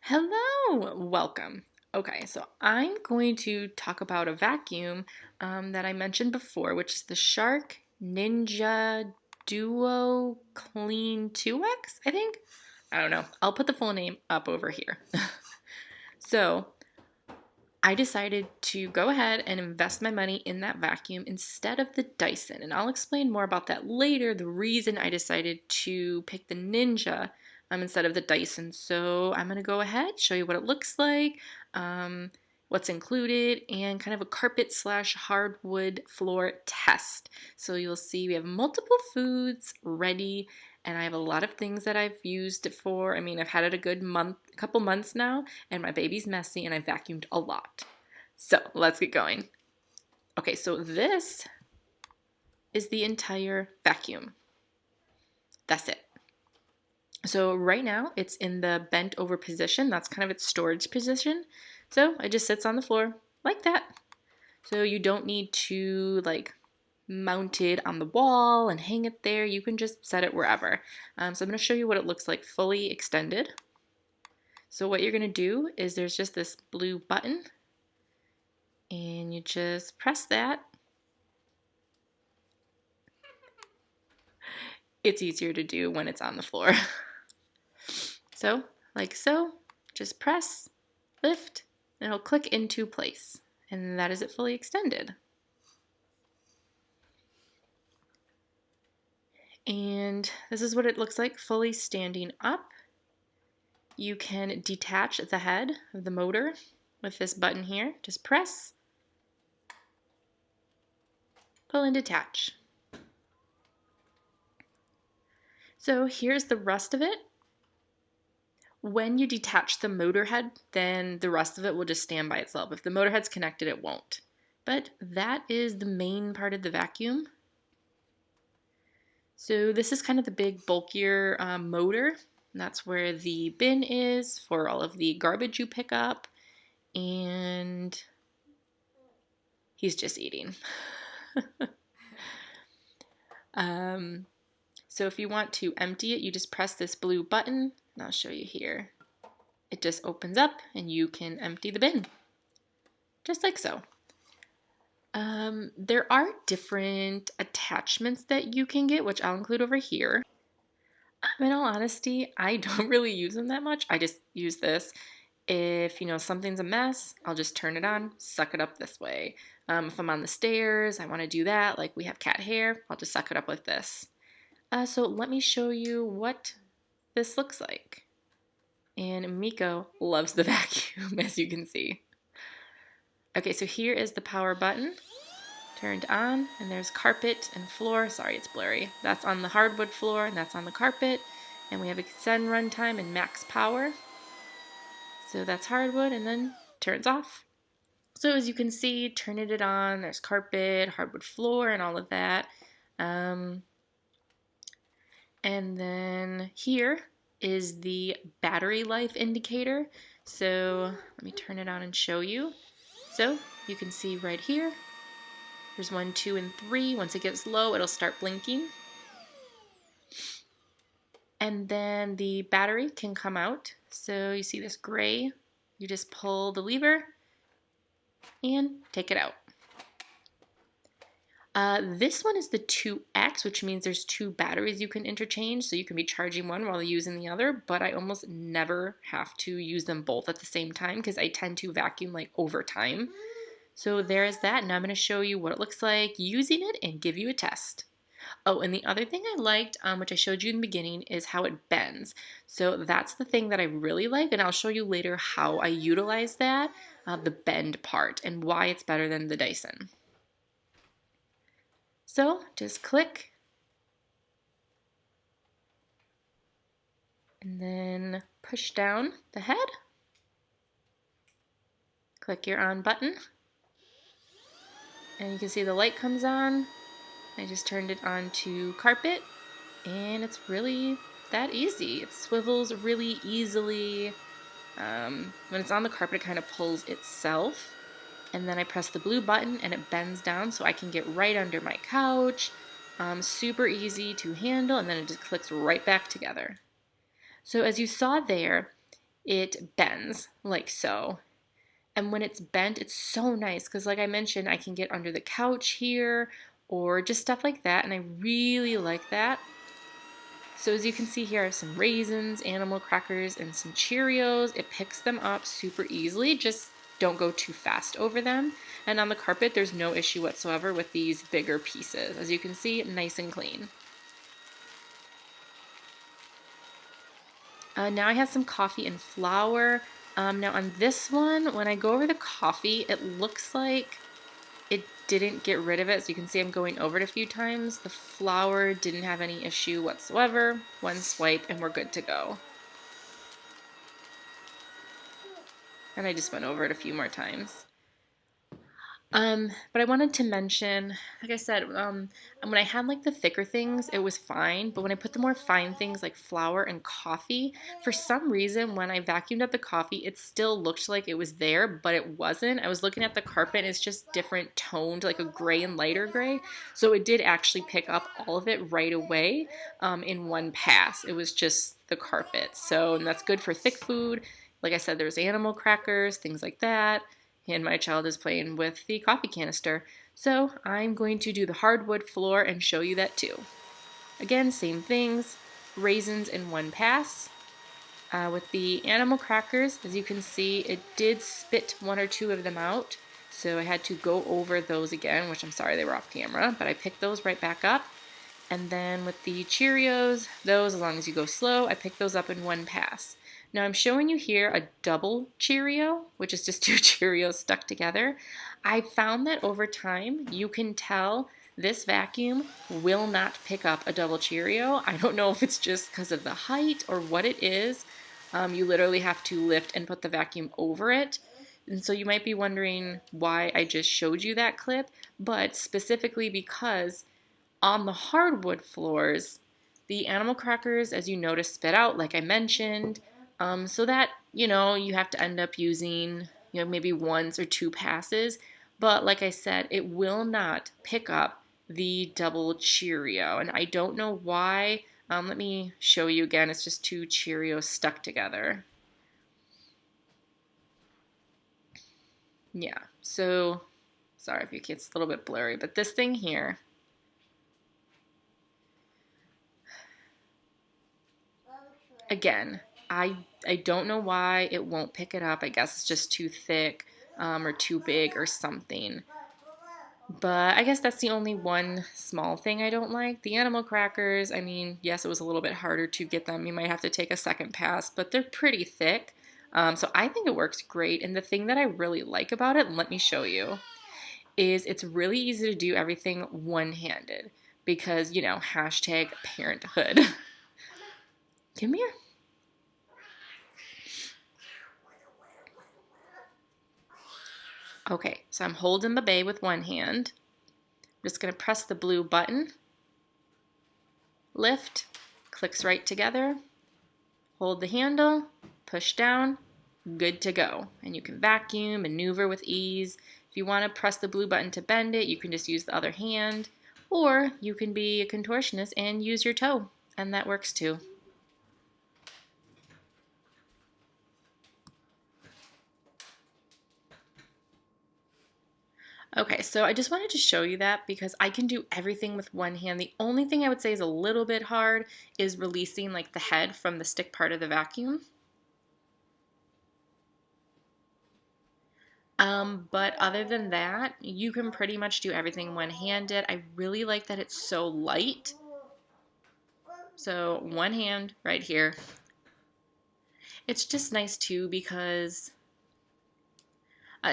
Hello, welcome. Okay, so I'm going to talk about a vacuum that I mentioned before, which is the Shark DuoClean 2X, I think. I don't know. I'll put the full name up over here. So I decided to go ahead and invest my money in that vacuum instead of the Dyson. And I'll explain more about that later, the reason I decided to pick the Ninja instead of the Dyson. So I'm going to go ahead, show you what it looks like, what's included, and kind of a carpet slash hardwood floor test. So you'll see we have multiple foods ready, and I have a lot of things that I've used it for. I mean, I've had it a couple months now, and my baby's messy, and I vacuumed a lot. So let's get going. Okay, so this is the entire vacuum. That's it. So right now it's in the bent over position. That's kind of its storage position. So it just sits on the floor like that. So you don't need to mount it on the wall and hang it there. You can just set it wherever. So I'm going to show you what it looks like fully extended. So what you're going to do is there's just this blue button, and you just press that. It's easier to do when it's on the floor. So, like so, just press, lift, and it'll click into place. And that is it fully extended. And this is what it looks like fully standing up. You can detach the head of the motor with this button here. Just press, pull and detach. So here's the rest of it. When you detach the motor head, then the rest of it will just stand by itself. If the motor head's connected, it won't. But that is the main part of the vacuum. So this is kind of the big, bulkier motor. And that's where the bin is for all of the garbage you pick up. And he's just eating. So if you want to empty it, you just press this blue button, and I'll show you here. It just opens up, and you can empty the bin, just like so. There are different attachments that you can get, which I'll include over here. In all honesty, I don't really use them that much. I just use this. If, something's a mess, I'll just turn it on, suck it up this way. If I'm on the stairs, I want to do that, like we have cat hair, I'll just suck it up like this. So let me show you what this looks like. And Miko loves the vacuum, as you can see. Okay, so here is the power button. Turned on, and there's carpet and floor. Sorry, it's blurry. That's on the hardwood floor, and that's on the carpet. And we have extend runtime and max power. So that's hardwood, and then turns off. So as you can see, turning it on, there's carpet, hardwood floor, and all of that. And then here is the battery life indicator. So let me turn it on and show you. So you can see right here, there's 1, 2, and 3. Once it gets low, it'll start blinking. And then the battery can come out. So you see this gray, you just pull the lever and take it out. This one is the 2X, which means there's 2 batteries you can interchange, so you can be charging one while using the other, but I almost never have to use them both at the same time because I tend to vacuum over time. So there is that. Now I'm going to show you what it looks like using it and give you a test. Oh, and the other thing I liked, which I showed you in the beginning, is how it bends. So that's the thing that I really like, and I'll show you later how I utilize that, the bend part, and why it's better than the Dyson. So just click, and then push down the head. Click your on button, and you can see the light comes on. I just turned it on to carpet, and it's really that easy. It swivels really easily. When it's on the carpet, it kind of pulls itself. And then I press the blue button, and it bends down so I can get right under my couch. Super easy to handle, and then it just clicks right back together. So as you saw there, it bends like so. And when it's bent, it's so nice because, like I mentioned, I can get under the couch here or just stuff like that, and I really like that. So as you can see here, I have some raisins, animal crackers, and some Cheerios. It picks them up super easily. Just don't go too fast over them. And on the carpet, there's no issue whatsoever with these bigger pieces. As you can see, nice and clean. Now I have some coffee and flour. Now on this one, when I go over the coffee, it looks like it didn't get rid of it. So you can see I'm going over it a few times. The flour didn't have any issue whatsoever. One swipe and we're good to go. And I just went over it a few more times. But I wanted to mention, like I said, when I had like the thicker things, it was fine. But when I put the more fine things like flour and coffee, for some reason, when I vacuumed up the coffee, it still looked like it was there, but it wasn't. I was looking at the carpet and it's just different toned, like a gray and lighter gray. So it did actually pick up all of it right away in one pass. It was just the carpet. So, and that's good for thick food. Like I said, there's animal crackers, things like that. And my child is playing with the coffee canister. So I'm going to do the hardwood floor and show you that too. Again, same things, raisins in one pass. With the animal crackers, as you can see, it did spit one or two of them out. So I had to go over those again, which I'm sorry they were off camera, but I picked those right back up. And then with the Cheerios, those, as long as you go slow, I picked those up in one pass. Now I'm showing you here a double Cheerio, which is just two Cheerios stuck together. I found that over time, you can tell this vacuum will not pick up a double Cheerio. I don't know if it's just because of the height or what it is. You literally have to lift and put the vacuum over it. And so you might be wondering why I just showed you that clip, but specifically because on the hardwood floors, the animal crackers, as you notice, spit out, like I mentioned. So that, you have to end up using, maybe once or two passes. But like I said, it will not pick up the double Cheerio. And I don't know why. Let me show you again. It's just two Cheerios stuck together. Yeah, so sorry if it's a little bit blurry, but this thing here, again, I don't know why it won't pick it up. I guess it's just too thick or too big or something. But I guess that's the only one small thing I don't like. The animal crackers, I mean, yes, it was a little bit harder to get them. You might have to take a second pass, but they're pretty thick. So I think it works great. And the thing that I really like about it, let me show you, is it's really easy to do everything one-handed because, hashtag parenthood. Come here. Okay, so I'm holding the bay with one hand. I'm just going to press the blue button. Lift, clicks right together. Hold the handle, push down, good to go. And you can vacuum, maneuver with ease. If you want to press the blue button to bend it, you can just use the other hand. Or you can be a contortionist and use your toe, and that works too. Okay, so I just wanted to show you that because I can do everything with one hand. The only thing I would say is a little bit hard is releasing like the head from the stick part of the vacuum. But other than that, you can pretty much do everything one-handed. I really like that it's so light. So one hand right here. It's just nice too because the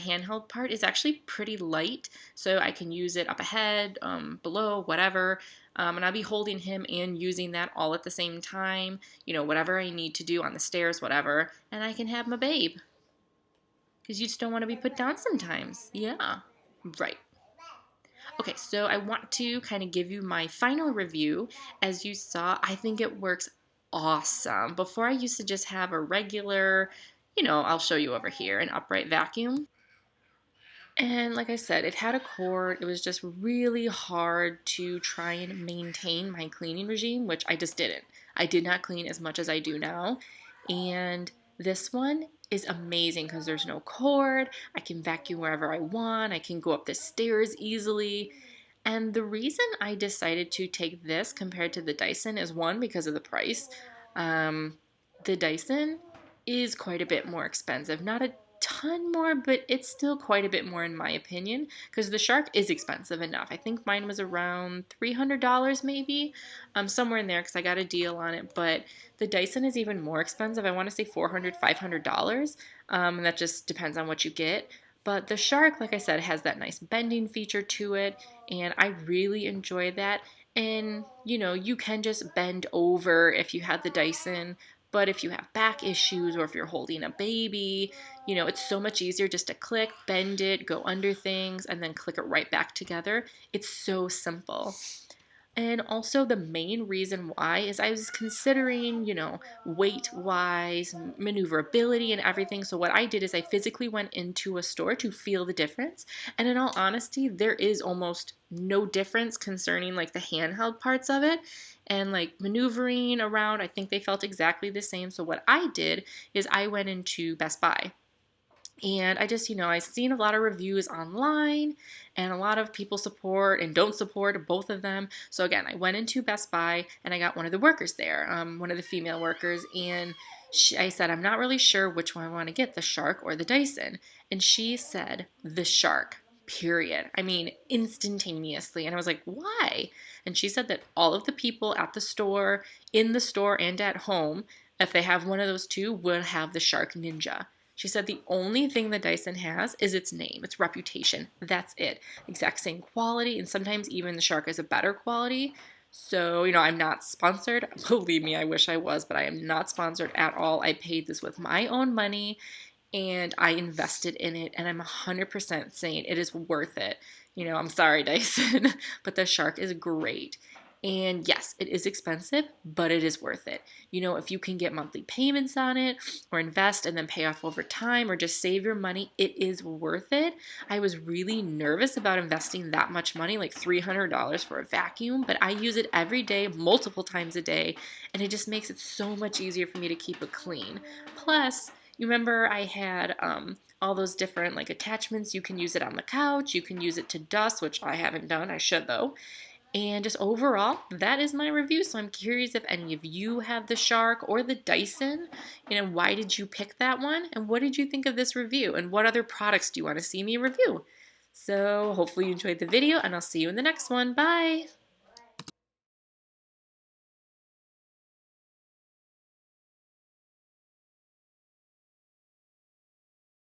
handheld part is actually pretty light, so I can use it up ahead, below, whatever, and I'll be holding him and using that all at the same time, whatever I need to do on the stairs, whatever, and I can have my babe, because you just don't want to be put down sometimes. Yeah, right. Okay, so I want to kind of give you my final review. As you saw, I think it works awesome. Before I used to just have a regular, I'll show you over here, an upright vacuum. And like I said, it had a cord. It was just really hard to try and maintain my cleaning regime, which I just didn't. I did not clean as much as I do now. And this one is amazing because there's no cord. I can vacuum wherever I want. I can go up the stairs easily. And the reason I decided to take this compared to the Dyson is one, because of the price. Um, the Dyson is quite a bit more expensive. Not a ton more, but it's still quite a bit more in my opinion, because the Shark is expensive enough. I think mine was around $300 maybe, somewhere in there, because I got a deal on it. But the Dyson is even more expensive. I want to say $400, $500, and that just depends on what you get. But the Shark, like I said, has that nice bending feature to it, and I really enjoy that. And, you know, you can just bend over if you had the Dyson, but if you have back issues or if you're holding a baby, you know, it's so much easier just to click, bend it, go under things, and then click it right back together. It's so simple. And also, the main reason why is I was considering, you know, weight wise, maneuverability, and everything. So, what I did is I physically went into a store to feel the difference. And in all honesty, there is almost no difference concerning like the handheld parts of it. And like maneuvering around, I think they felt exactly the same. So, what I did is I went into Best Buy. And I just, you know, I've seen a lot of reviews online and a lot of people support and don't support both of them. So again, I went into Best Buy and I got one of the workers there, one of the female workers. And I said, I'm not really sure which one I want to get, the Shark or the Dyson. And she said, the Shark, period. I mean, instantaneously. And I was like, why? And she said that all of the people at the store, in the store and at home, if they have one of those two, will have the Shark Ninja. She said the only thing the Dyson has is its name, its reputation. That's it. Exact same quality, and sometimes even the Shark is a better quality. So, you know, I'm not sponsored. Believe me, I wish I was, but I am not sponsored at all. I paid this with my own money, and I invested in it, and I'm 100% saying it is worth it. You know, I'm sorry, Dyson, but the Shark is great. And yes, it is expensive, but it is worth it. You know, if you can get monthly payments on it or invest and then pay off over time or just save your money, it is worth it. I was really nervous about investing that much money, like $300 for a vacuum, but I use it every day, multiple times a day, and it just makes it so much easier for me to keep it clean. Plus, you remember I had all those different like attachments. You can use it on the couch. You can use it to dust, which I haven't done. I should though. And just overall, that is my review. So I'm curious if any of you have the Shark or the Dyson. You know, why did you pick that one? And what did you think of this review? And what other products do you want to see me review? So hopefully you enjoyed the video, and I'll see you in the next one. Bye!